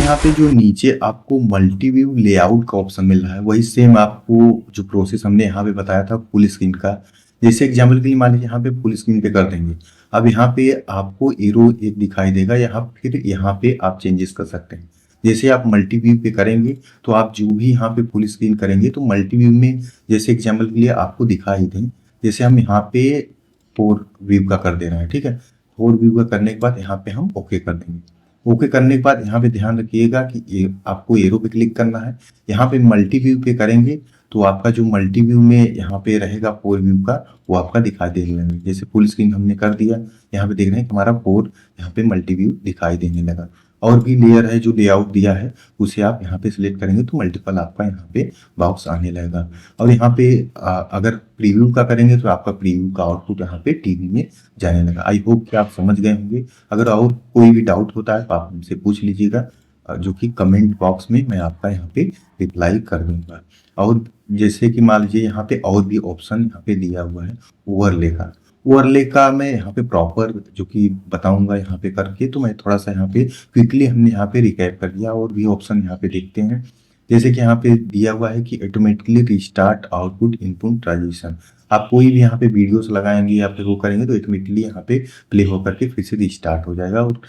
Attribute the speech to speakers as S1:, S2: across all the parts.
S1: यहाँ पे जो नीचे आपको मल्टी व्यू लेआउट का ऑप्शन मिल रहा है, वही सेम आपको जो प्रोसेस हमने यहाँ पे बताया था फुल स्क्रीन का। जैसे एग्जाम्पल के लिए मान लीजिए यहाँ पे फुल स्क्रीन पे कर देंगे। अब यहाँ पे आपको एरो एक दिखाई देगा, यहाँ फिर यहाँ पे आप चेंजेस कर सकते हैं। जैसे आप मल्टी व्यू पे करेंगे तो आप जो भी यहाँ पे फुल स्क्रीन करेंगे तो मल्टी व्यू में जैसे एग्जाम्पल के लिए आपको दिखाई दें। जैसे हम यहाँ पे 4 व्यू का कर दे रहे हैं, ठीक है। 4 व्यू का करने के बाद यहाँ पे हम ओके कर देंगे। ओके करने के बाद यहाँ पे ध्यान रखिएगा कि ये आपको एरो पे क्लिक करना है। यहाँ पे मल्टी व्यू पे करेंगे तो आपका जो मल्टी व्यू में यहाँ पे रहेगा 4 व्यू का, वो आपका दिखाई देने लगेगा। जैसे फुल स्क्रीन हमने कर दिया, यहाँ पे देख रहे हैं कि हमारा 4 यहाँ पे मल्टी व्यू दिखाई देने लगा। और भी लेयर है जो लेआउट दिया है, उसे आप यहाँ पे सिलेक्ट करेंगे तो मल्टीपल आपका यहाँ पे बॉक्स आने लगेगा। और यहाँ पे अगर प्रीव्यू का करेंगे तो आपका प्रीव्यू का आउटपुट यहाँ पे टीवी में जाने लगा। आई होप कि आप समझ गए होंगे। अगर और कोई भी डाउट होता है तो आप हमसे पूछ लीजिएगा, जो कि कमेंट बॉक्स में मैं आपका यहाँ पे रिप्लाई कर दूंगा। और जैसे कि मान लीजिए यहाँ पे और भी ऑप्शन यहाँ पे दिया हुआ है ओवरले का। ओवरले का मैं यहाँ पे प्रॉपर जो कि बताऊंगा यहाँ पे करके, तो मैं थोड़ा सा यहाँ पे क्विकली हमने यहाँ पे रिकैप कर दिया। और भी ऑप्शन यहाँ पे देखते हैं। जैसे कि यहाँ पे दिया हुआ है कि automatically restart output input transition. आप कोई भी यहाँ पे वीडियोस लगाएंगे या फिर वो करेंगे तो ऑटोमेटिकली यहाँ पे प्ले होकर के फिर से रिस्टार्ट हो जाएगा। और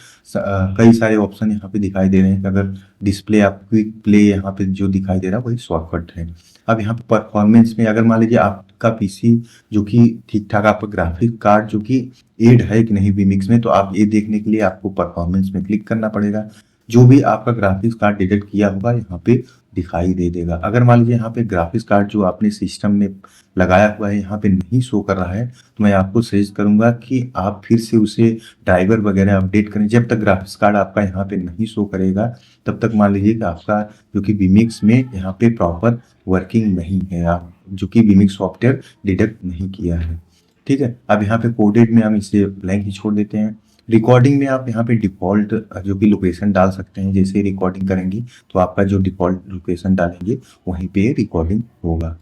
S1: कई सारे ऑप्शन यहाँ पे दिखाई दे रहे हैं कि अगर डिस्प्ले आप क्विक प्ले यहाँ पे जो दिखाई दे रहा है वही शॉर्टकट है। अब यहाँ पे परफॉर्मेंस में अगर मान लीजिए आपका पीसी जो कि ठीक ठाक, आपका ग्राफिक कार्ड जो कि एड है कि नहीं वीमिक्स में, तो आप ये देखने के लिए आपको परफॉर्मेंस में क्लिक करना पड़ेगा। जो भी आपका ग्राफिक्स कार्ड डिटेक्ट किया होगा यहाँ पे दिखाई दे देगा। अगर मान लीजिए यहाँ पे ग्राफिक्स कार्ड जो आपने सिस्टम में लगाया हुआ है यहाँ पे नहीं शो कर रहा है, तो मैं आपको सजेस्ट करूंगा कि आप फिर से उसे ड्राइवर वगैरह अपडेट करें। जब तक ग्राफिक्स कार्ड आपका यहाँ पे नहीं शो करेगा तब तक मान लीजिए कि आपका जो कि वीमिक्स में यहाँ पे प्रॉपर वर्किंग नहीं है, आप जो कि वीमिक्स सॉफ्टवेयर डिटेक्ट नहीं किया है, ठीक है। अब यहाँ पे कोडेड में हम इसे ब्लैंक ही छोड़ देते हैं। रिकॉर्डिंग में आप यहाँ पे डिफ़ॉल्ट जो कि लोकेशन डाल सकते हैं। जैसे रिकॉर्डिंग करेंगे तो आपका जो डिफ़ॉल्ट लोकेशन डालेंगे वहीं पे रिकॉर्डिंग होगा।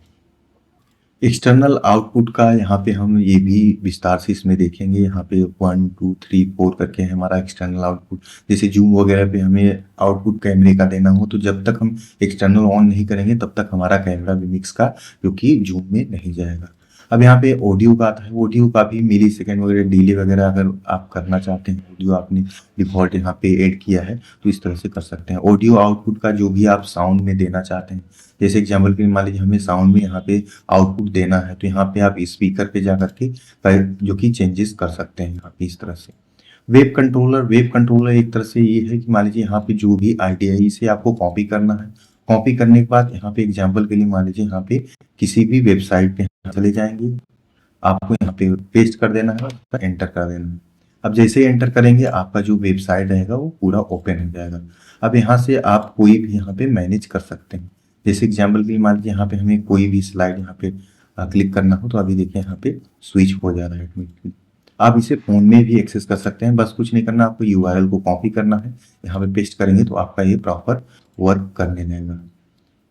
S1: एक्सटर्नल आउटपुट का यहाँ पे हम ये भी विस्तार से इसमें देखेंगे। यहाँ पे 1 2 3 4 करके है हमारा एक्सटर्नल आउटपुट। जैसे जूम वगैरह पे हमें आउटपुट कैमरे का देना हो तो जब तक हम एक्सटर्नल ऑन नहीं करेंगे तब तक हमारा कैमरा विमिक्स का जो कि जूम में नहीं जाएगा। अब यहाँ पे ऑडियो का आता है। ऑडियो का भी मिली सेकेंड वगैरह डिले वगैरह अगर आप करना चाहते हैं, ऑडियो आपने डिफॉल्ट यहाँ पे ऐड किया है तो इस तरह से कर सकते हैं। ऑडियो आउटपुट का जो भी आप साउंड में देना चाहते हैं, जैसे एग्जाम्पल के लिए मान लीजिए हमें साउंड में यहाँ पे आउटपुट देना है तो यहाँ पे आप स्पीकर पे जा करके जो कि चेंजेस कर सकते हैं यहाँ पे इस तरह से। वेब कंट्रोलर एक तरह से ये है कि मान लीजिए यहाँ पे जो भी आइडिया है इसे आपको कॉपी करना है। कॉपी करने के बाद यहाँ पे एग्जाम्पल के लिए मान लीजिए यहाँ पे किसी भी वेबसाइट पे चले जाएंगे, आपको यहाँ पे पेस्ट कर देना है, एंटर कर देना है। अब जैसे ही एंटर करेंगे आपका जो वेबसाइट रहेगा वो पूरा ओपन हो जाएगा। अब यहाँ से आप कोई भी यहाँ पे मैनेज कर सकते हैं। जैसे एग्जाम्पल के लिए मान लीजिए यहाँ पे हमें कोई भी स्लाइड यहाँ पे क्लिक करना हो तो अभी देखिए यहाँ पे स्विच हो जा रहा है ऑटोमेटिकली। आप इसे फोन में भी एक्सेस कर सकते हैं। बस कुछ नहीं करना, आपको यूआरएल को कॉपी करना है, यहाँ पे पेस्ट करेंगे तो आपका ये प्रॉपर वर्क करने लगेगा।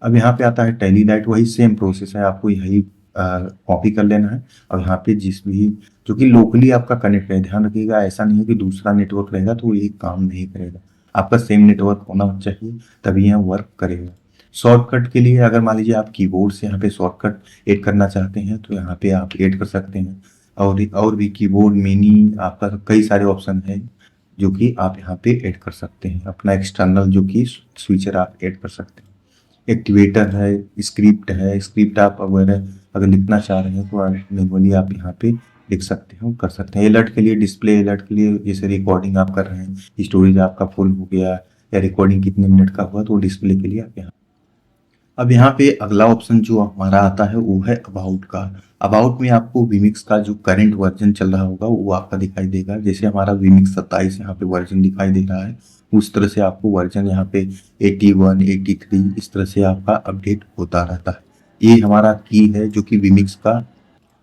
S1: अब यहाँ पे आता है टेलीलाइट, वही सेम प्रोसेस है, आपको यही कॉपी कर लेना है। और यहाँ पे जिस भी जो कि लोकली आपका कनेक्ट है, ध्यान रखिएगा ऐसा नहीं है कि दूसरा नेटवर्क रहेगा तो ये काम नहीं करेगा। आपका सेम नेटवर्क होना चाहिए तभी यह वर्क करेगा। शॉर्टकट के लिए अगर मान लीजिए आप कीबोर्ड से यहाँ पे शॉर्टकट ऐड करना चाहते हैं तो यहाँ पे आप ऐड कर सकते हैं। और भी कीबोर्ड मिनी आपका कई सारे ऑप्शन है जो कि आप यहाँ पे ऐड कर सकते हैं। अपना एक्सटर्नल जो कि स्विचर आप ऐड कर सकते हैं। एक्टिवेटर है, स्क्रिप्ट है, स्क्रिप्ट आप वगैरह अगर लिखना चाह रहे हैं तो मैनुअली आप यहाँ पे लिख सकते हो, कर सकते हैं। अलर्ट के लिए, डिस्प्ले अलर्ट के लिए, जैसे रिकॉर्डिंग आप कर रहे हैं, स्टोरेज आपका फुल हो गया या रिकॉर्डिंग कितने मिनट का हुआ तो डिस्प्ले के लिए आप यहाँ। अब यहाँ पे अगला ऑप्शन जो हमारा आता है वो है अबाउट का। अबाउट में आपको विमिक्स का जो करंट वर्जन चल रहा होगा वो आपका दिखाई देगा। जैसे हमारा विमिक्स 27 यहाँ पे वर्जन दिखाई दे रहा है, उस तरह से आपको वर्जन यहाँ पे 81 83 इस तरह से आपका अपडेट होता रहता है। ये हमारा की है जो कि विमिक्स का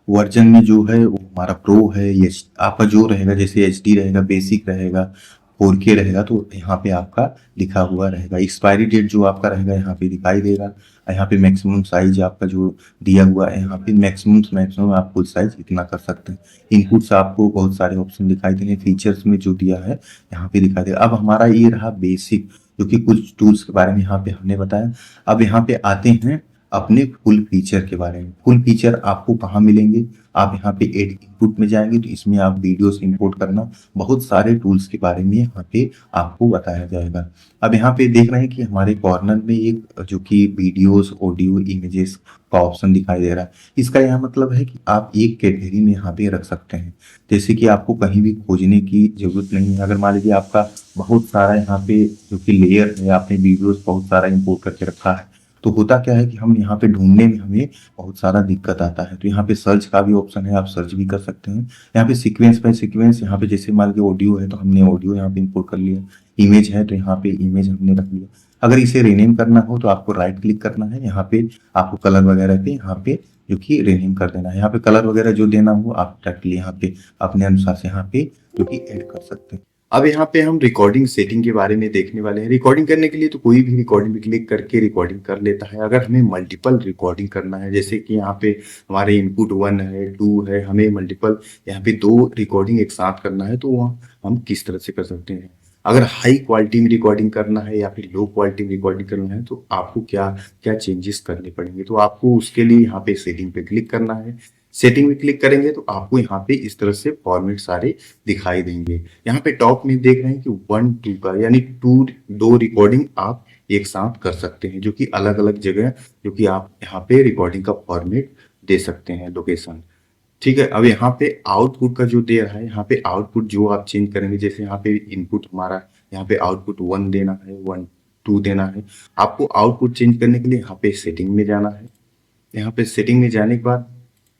S1: वर्जन में जो है वो हमारा प्रो है। ये आपका जो रहेगा, जैसे HD रहेगा, बेसिक रहेगा, 4K रहेगा तो यहाँ पे आपका लिखा हुआ रहेगा। एक्सपायरी डेट जो आपका रहेगा यहाँ पे दिखाई देगा। यहाँ पे मैक्सिमम साइज आपका जो दिया हुआ है, यहाँ पे मैक्सिमम आप फुल साइज इतना कर सकते हैं। इनपुट्स आपको बहुत सारे ऑप्शन दिखाई देंगे। फीचर्स में जो दिया है यहाँ पे दिखाई देगा। अब हमारा ये रहा बेसिक। जो कि कुछ टूल्स के बारे में यहाँ पे हमने बताया। अब यहाँ पे आते हैं अपने फुल फीचर के बारे में। फुल फीचर आपको कहाँ मिलेंगे? आप यहाँ पे एड इनपुट में जाएंगे तो इसमें आप वीडियोस इंपोर्ट करना, बहुत सारे टूल्स के बारे में यहाँ पे आपको बताया जाएगा। अब यहाँ पे देख रहे हैं कि हमारे कॉर्नर में एक जो कि वीडियोस, ऑडियो, इमेजेस का ऑप्शन दिखाई दे रहा है। इसका यह मतलब है कि आप एक कैटेगरी में यहाँ पे रख सकते हैं, जैसे कि आपको कहीं भी खोजने की जरूरत नहीं है। अगर मान लीजिए आपका बहुत सारा यहाँ पे जो कि लेयर है, आपने वीडियोस बहुत सारा इंपोर्ट करके रखा है, तो होता क्या है कि हम यहाँ पे ढूंढने में हमें बहुत सारा दिक्कत आता है। तो यहाँ पे सर्च का भी ऑप्शन है, आप सर्च भी कर सकते हैं। यहाँ पे सीक्वेंस बाय सीक्वेंस, यहाँ पे जैसे मान लीजिए ऑडियो है तो हमने ऑडियो यहाँ पे इंपोर्ट कर लिया, इमेज है तो यहाँ पे इमेज हमने रख लिया। अगर इसे रीनेम करना हो तो आपको राइट क्लिक करना है, यहाँ पे आपको कलर वगैरह पे यहाँ पे जो कि रीनेम कर देना है। यहाँ पे कलर वगैरह जो देना हो आप डायरेक्टली यहाँ पे अपने अनुसार से यहाँ पे जो कि ऐड कर सकते हैं। अब यहाँ पे हम रिकॉर्डिंग सेटिंग के बारे में देखने वाले हैं। रिकॉर्डिंग करने के लिए तो कोई भी रिकॉर्डिंग पे क्लिक करके रिकॉर्डिंग कर लेता है। अगर हमें मल्टीपल रिकॉर्डिंग करना है, जैसे कि यहाँ पे हमारे इनपुट 1 है, 2 है, हमें मल्टीपल यहाँ पे 2 रिकॉर्डिंग एक साथ करना है, तो वहाँ हम किस तरह से कर सकते हैं। अगर हाई क्वालिटी में रिकॉर्डिंग करना है या फिर लो क्वालिटी में रिकॉर्डिंग करना है तो आपको क्या क्या चेंजेस करने पड़ेंगे। तो आपको उसके लिए यहाँ पे सेटिंग पे क्लिक करना है। सेटिंग में क्लिक करेंगे तो आपको यहाँ पे इस तरह से फॉर्मेट सारे दिखाई देंगे। यहाँ पे टॉप में देख रहे हैं कि 1 2 का, यानी 2 रिकॉर्डिंग आप एक साथ कर सकते हैं, जो कि अलग अलग जगह जो कि आप यहाँ पे रिकॉर्डिंग का फॉर्मेट दे सकते हैं, लोकेशन। ठीक है। अब यहाँ पे आउटपुट का जो दे रहा है, यहाँ पे आउटपुट जो आप चेंज करेंगे, जैसे यहाँ पे इनपुट हमारा यहाँ पे आउटपुट 1 देना है, 1 2 देना है। आपको आउटपुट चेंज करने के लिए यहाँ पे सेटिंग में जाना है। यहाँ पे सेटिंग में जाने के बाद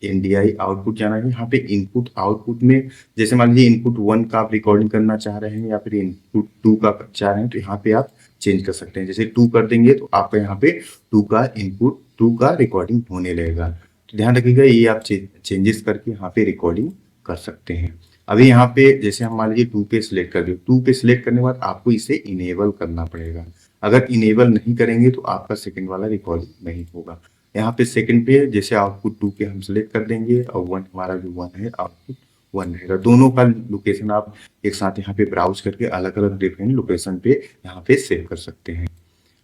S1: एनडीआई आउटपुट जाना है। यहाँ पे इनपुट आउटपुट में जैसे मान लीजिए इनपुट 1 का आप रिकॉर्डिंग करना चाह रहे हैं या फिर इनपुट 2 का चाह रहे हैं, तो यहाँ पे आप चेंज कर सकते हैं। जैसे 2 कर देंगे तो आपका यहाँ पे 2 का इनपुट 2 का रिकॉर्डिंग होने लगेगा। तो ध्यान रखिएगा, ये आप चेंजेस करके यहाँ पे रिकॉर्डिंग कर सकते हैं। अभी यहाँ पे जैसे हम मान लीजिए 2 पे सिलेक्ट कर दिए, 2 पे सिलेक्ट करने के बाद आपको इसे इनेबल करना पड़ेगा। अगर इनेबल नहीं करेंगे तो आपका सेकंड वाला रिकॉर्डिंग नहीं होगा। यहाँ पे सेकंड पे जैसे आउटपुट 2 पे हम सिलेक्ट कर देंगे और 1 हमारा जो 1 है आउटपुट 1 रहेगा। दोनों का लोकेशन आप एक साथ यहाँ पे ब्राउज करके अलग अलग डिफरेंट लोकेशन पे यहाँ पे सेव कर सकते हैं।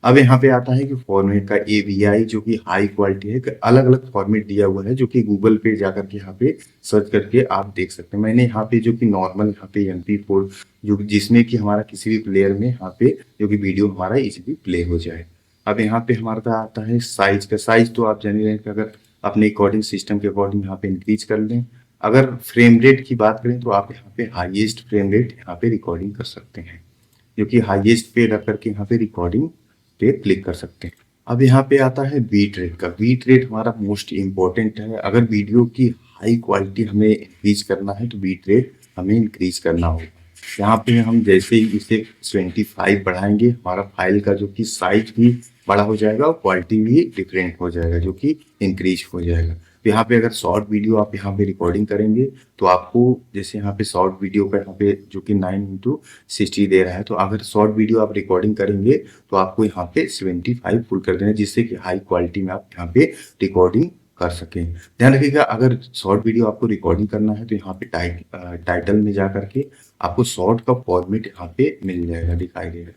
S1: अब यहाँ पे आता है कि फॉर्मेट का AVI जो कि हाई क्वालिटी है, अलग अलग फॉर्मेट दिया हुआ है, जो कि गूगल पे जाकर के यहाँ पे सर्च करके आप देख सकते हैं। मैंने यहाँ पे जो कि नॉर्मल यहाँ पे MP4 जो जिसमें कि हमारा किसी भी प्लेयर में यहाँ पे जो कि वीडियो हमारा इजीली प्ले हो जाए। अब यहाँ पे हमारा आता है साइज का। साइज तो आप जान रहे हैं कि अगर अपने अकॉर्डिंग सिस्टम के अकॉर्डिंग यहाँ पे इंक्रीज कर लें। अगर फ्रेम रेट की बात करें तो आप यहाँ पे हाईएस्ट फ्रेम रेट यहाँ पे रिकॉर्डिंग कर सकते हैं, जो कि हाईएस्ट पे रख करके यहाँ पे रिकॉर्डिंग पे क्लिक कर सकते हैं। अब यहाँ पे आता है बीट रेट का। बीट रेट हमारा मोस्ट इम्पोर्टेंट है। अगर वीडियो की हाई क्वालिटी हमें इंक्रीज करना है तो बीट रेट हमें इंक्रीज करना होगा। यहाँ पे हम जैसे ही इसे 25 बढ़ाएंगे, हमारा फाइल का जो कि साइज भी बड़ा हो जाएगा और क्वालिटी भी डिफरेंट हो जाएगा, जो कि इंक्रीज हो जाएगा। तो यहाँ पे अगर शॉर्ट वीडियो आप यहाँ पे रिकॉर्डिंग करेंगे तो आपको जैसे यहाँ पे शॉर्ट वीडियो का यहाँ पे जो कि 9:60 दे रहा है, तो अगर शॉर्ट वीडियो आप रिकॉर्डिंग करेंगे तो आपको यहाँ पे 75 फुल कर देना है, जिससे कि हाई क्वालिटी में आप यहाँ पे रिकॉर्डिंग कर सकें। ध्यान रखिएगा, अगर शॉर्ट वीडियो आपको रिकॉर्डिंग करना है तो यहाँ पे टाइटल में जा करके आपको शॉर्ट का फॉर्मेट यहाँ पे मिल जाएगा, दिखाई देगा।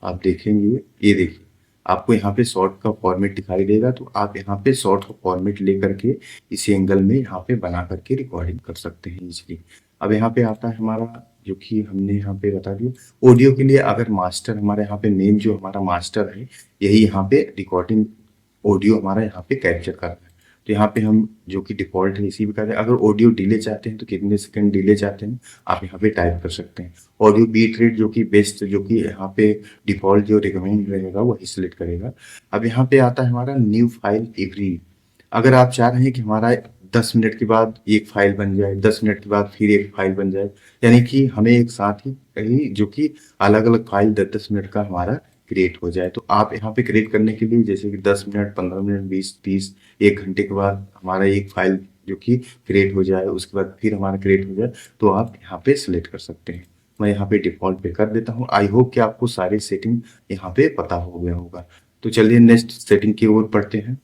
S1: आप देखेंगे, ये देखिए आपको यहाँ पे शॉर्ट का फॉर्मेट दिखाई देगा, तो आप यहाँ पे शॉर्ट का फॉर्मेट लेकर के इसी एंगल में यहाँ पे बना करके रिकॉर्डिंग कर सकते हैं इजीली। अब यहाँ पे आता है हमारा जो कि हमने यहाँ पे बता दिया ऑडियो के लिए। अगर मास्टर हमारे यहाँ पे मेन जो हमारा मास्टर है, यही यहाँ पे रिकॉर्डिंग ऑडियो हमारा यहाँ पे कैप्चर कर रहा है, तो यहाँ पे हम जो कि डिफॉल्ट है इसी भी कर रहे हैं। अगर ऑडियो डिले चाहते हैं तो कितने सेकंड डिले चाहते हैं आप यहाँ पे टाइप कर सकते हैं। ऑडियो बीट रेट जो कि बेस्ट जो कि यहाँ पे डिफॉल्ट जो रिकमेंड रहेगा वही सिलेक्ट करेगा। अब यहाँ पे आता है हमारा न्यू फाइल एवरी। अगर आप चाह रहे हैं कि हमारा 10 मिनट के बाद एक फाइल बन जाए, 10 मिनट के बाद फिर एक फाइल बन जाए, यानी कि हमें एक साथ ही जो कि अलग अलग फाइल 10-10 मिनट का हमारा क्रिएट हो जाए, तो आप यहाँ पे क्रिएट करने के लिए जैसे कि 10 मिनट, 15 मिनट, 20-30, 1 घंटे के बाद हमारा एक फाइल जो कि क्रिएट हो जाए, उसके बाद फिर हमारा क्रिएट हो जाए, तो आप यहाँ पे सिलेक्ट कर सकते हैं। मैं यहाँ पे डिफॉल्ट पे कर देता हूँ। आई होप कि आपको सारी सेटिंग यहाँ पे पता हो गया होगा। तो चलिए नेक्स्ट सेटिंग की ओर बढ़ते हैं।